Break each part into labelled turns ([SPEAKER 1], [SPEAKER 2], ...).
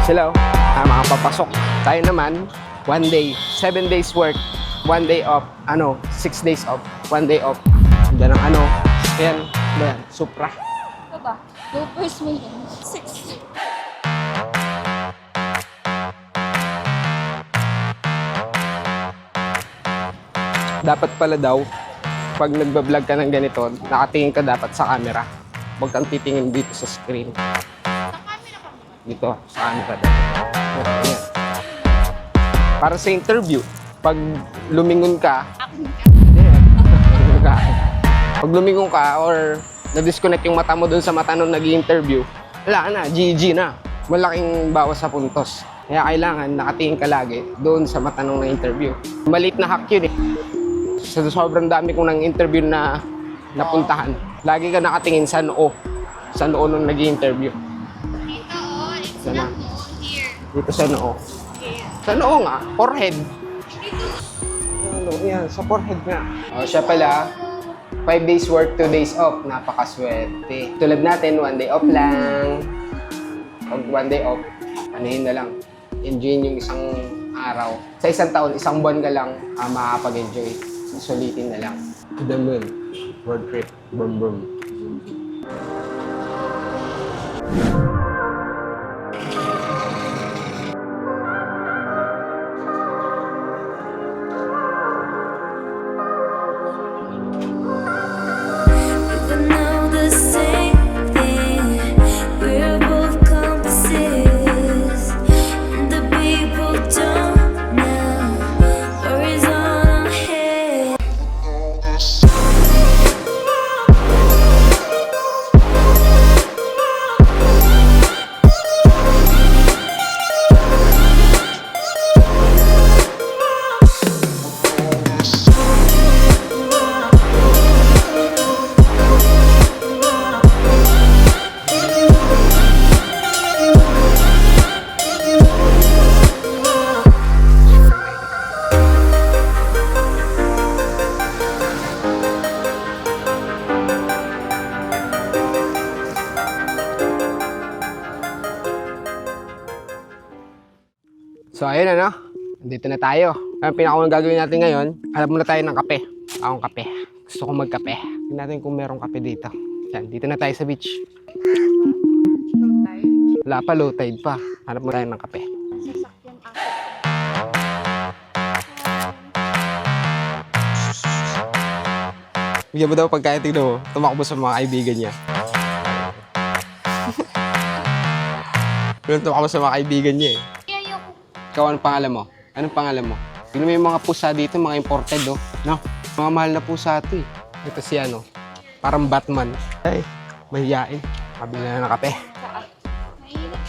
[SPEAKER 1] Sila, mga papasok. Tayo naman, 1 day, 7 days work, 1 day off, 6 days off, 1 day off. Diyan ang ayan, Supra.
[SPEAKER 2] Ito ba? Go first mo yun. 6.
[SPEAKER 1] Dapat pala daw, pag nagbablog ka ng ganito, nakatingin ka dapat sa camera. Huwag kang titingin dito sa screen.
[SPEAKER 2] Sa camera ka mo.
[SPEAKER 1] Dito, sa camera daw. Ayan. Para sa interview, pag lumingon ka,
[SPEAKER 2] Akin ka.
[SPEAKER 1] lumingon ka. Pag lumingon ka or na-disconnect yung mata mo dun sa mata nung nag-i-interview, wala na, GG na. Malaking bawas sa puntos. Kaya kailangan nakatingin ka lagi doon sa mata nung na-interview. Maliit na hack yun eh. Sa sobrang dami kong nang-interview na napuntahan, lagi ka nakatingin sa noo. Sa noo nung nag-i-interview.
[SPEAKER 2] Dito, it's
[SPEAKER 1] Sana.
[SPEAKER 2] not mo. Here.
[SPEAKER 1] Dito sa noo.
[SPEAKER 2] Here.
[SPEAKER 1] Sa noo nga, forehead.
[SPEAKER 2] Dito.
[SPEAKER 1] Yan, sa forehead nga. Siya pala, 5 days work, 2 days off. Napakaswerte. Tulad natin, 1 day off lang. Pag 1 day off, anuhin na lang. Enjoyin yung isang araw. Sa isang taon, isang buwan ka lang makakapag-enjoy. Sulitin na lang. To the moon. Road trip. Brum brum.
[SPEAKER 3] We know the same thing. We're both compasses, and the people don't know. Worries on our head.
[SPEAKER 1] So, ayun Nandito na tayo. Ang pinakaunang gagawin natin ngayon, hanap muna tayo ng kape. Akong kape. Gusto kong magkape. Tingnan natin kung merong kape dito. Yan, dito na tayo sa beach.
[SPEAKER 2] Low tide.
[SPEAKER 1] Wala pa, low tide pa. Hanap muna tayo ng kape.
[SPEAKER 2] Sasakyan ako.
[SPEAKER 1] Bigyan mo daw pagkain, tignan mo. Tumakbo sa mga kaibigan niya. Pero tumakbo sa mga kaibigan niya eh.
[SPEAKER 2] Ayoko.
[SPEAKER 1] Ikaw, anong pangalan mo? Anong pangalan mo? Tignan mo yung mga pusa dito, mga imported oh. No? Mga mahal na pusa ito eh. Ito si parang Batman. Ay, mahiyain. Kabili na ng kape.
[SPEAKER 2] Mainit.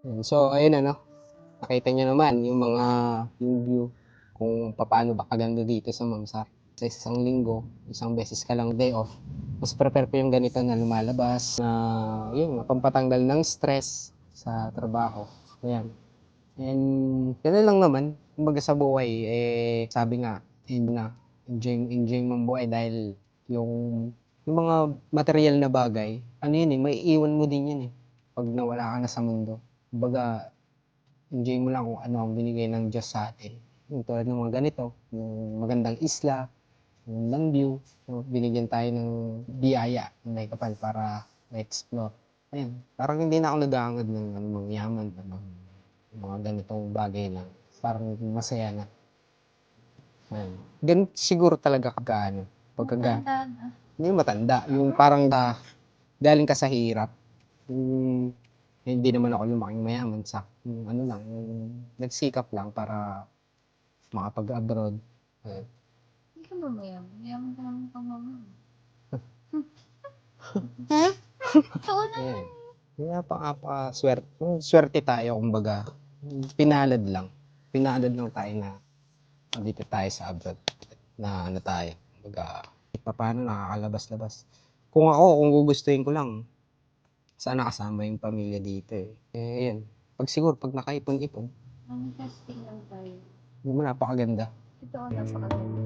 [SPEAKER 1] Yun. So, ayun ano. Nakita niyo naman yung view kung paano ba kaganda dito sa Mamsa. Sa isang linggo, isang beses ka lang day off. Mas prepare ko yung ganito na lumalabas na yun, pampatanggal ng stress sa trabaho. Ayan. And gano'n lang naman. Kumbaga sa buhay, sabi nga, yun na, enjoy mong buhay dahil yung, yung mga material na bagay, ano yun may iwan mo din yun pag nawala ka na sa mundo. Kumbaga, enjoy mo lang kung ano ang binigay ng Diyos sa atin. Yung tulad ng mga ganito, yung magandang isla, yung magandang view, so, binigyan tayo ng biyaya na kapal para ma-explore. Ayun, parang hindi na ako nag-aangad ng mga yaman, mga ganitong bagay lang. Parang masaya na. Ayun. Ganun siguro talaga pagkaga,
[SPEAKER 2] Tanda na.
[SPEAKER 1] hindi matanda, yung parang galing ka sa hirap. Yung, hindi naman ako lumaking mayaman sa yung ano lang, yung nagsikap lang para makapag-abroad. Ayun.
[SPEAKER 2] Hindi ka ba mayaman? Mayaman ka naman pang mama. Oo na.
[SPEAKER 1] Ayun. Kaya swerte tayo kumbaga. Pinalad lang. Pinalad lang tayo na dito tayo sa abroad. Na ano tayo. Kumbaga, paano nakakalabas-labas. Kung gugustuhin ko lang, sana kasama yung pamilya dito yun. Pag nakaipon-ipon,
[SPEAKER 2] Manifesting lang tayo.
[SPEAKER 1] hindi mo napakaganda.
[SPEAKER 2] Ito ang napakaganda.